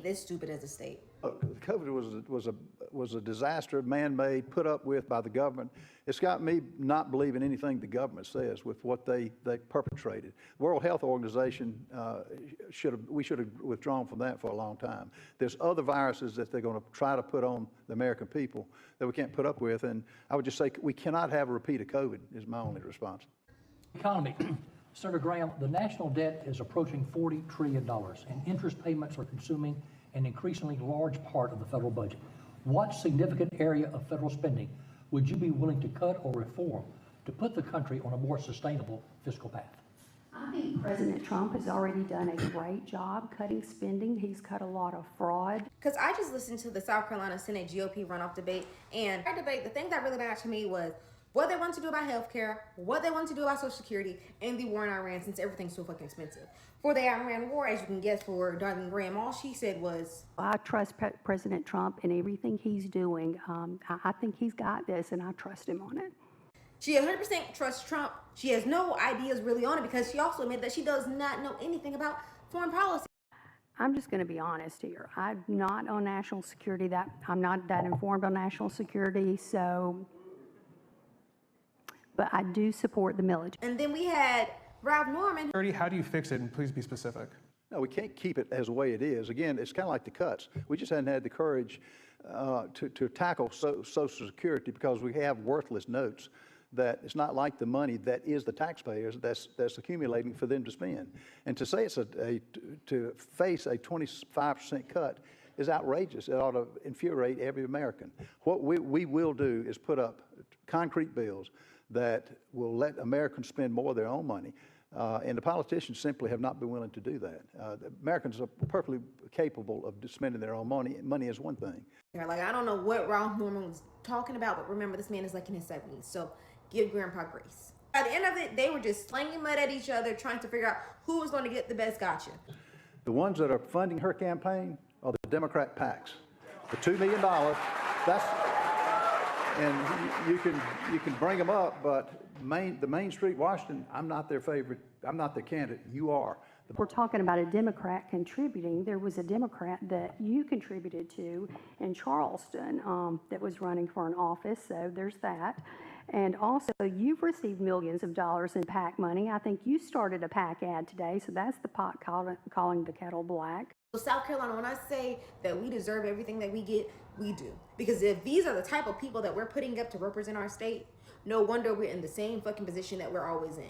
this stupid as a state. COVID was a disaster, man-made, put up with by the government. It's got me not believing anything the government says with what they perpetrated. World Health Organization we should have withdrawn from that for a long time. There's other viruses that they're going to try to put on the American people that we can't put up with, and I would just say we cannot have a repeat of COVID is my only response. Economy. Senator Graham, the national debt is approaching $40 trillion, and interest payments are consuming an increasingly large part of the federal budget. What significant area of federal spending would you be willing to cut or reform to put the country on a more sustainable fiscal path? I think President Trump has already done a great job cutting spending. He's cut a lot of fraud. Because I just listened to the South Carolina Senate GOP runoff debate, and our debate, the thing that really mattered to me was what they want to do about healthcare, what they want to do about Social Security, and the war in Iran, since everything's so fucking expensive. For the Iran war, as you can guess, for Darline Graham, all she said was, I trust President Trump in everything he's doing. I think he's got this, and I trust him on it. She 100% trusts Trump. She has no ideas really on it, because she also admitted that she does not know anything about foreign policy. I'm just going to be honest here. I'm not on national security. I'm not that informed on national security, but I do support the military. And then we had Ralph Norman. How do you fix it, and please be specific? No, we can't keep it as the way it is. Again, it's kind of like the cuts. We just hadn't had the courage to tackle Social Security because we have worthless notes that it's not like the money that is the taxpayers that's accumulating for them to spend. And to say it's to face a 25% cut is outrageous. It ought to infuriate every American. What we will do is put up concrete bills that will let Americans spend more of their own money. And the politicians simply have not been willing to do that. The Americans are perfectly capable of spending their own money. Money is one thing. Like, I don't know what Ralph Norman was talking about, but remember, this man is like in his 70s, so give Grandpa grace. At the end of it, they were just slinging mud at each other, trying to figure out who was going to get the best gotcha. The ones that are funding her campaign are the Democrat PACs. The $2 million, that's, and you can bring them up, but the Main Street Washington, I'm not their favorite. I'm not their candidate. You are. We're talking about a Democrat contributing. There was a Democrat that you contributed to in Charleston that was running for an office, so there's that. And also, you've received millions of dollars in PAC money. I think you started a PAC ad today, so that's the pot calling the kettle black. So South Carolina, when I say that we deserve everything that we get, we do. Because if these are the type of people that we're putting up to represent our state, no wonder we're in the same fucking position that we're always in.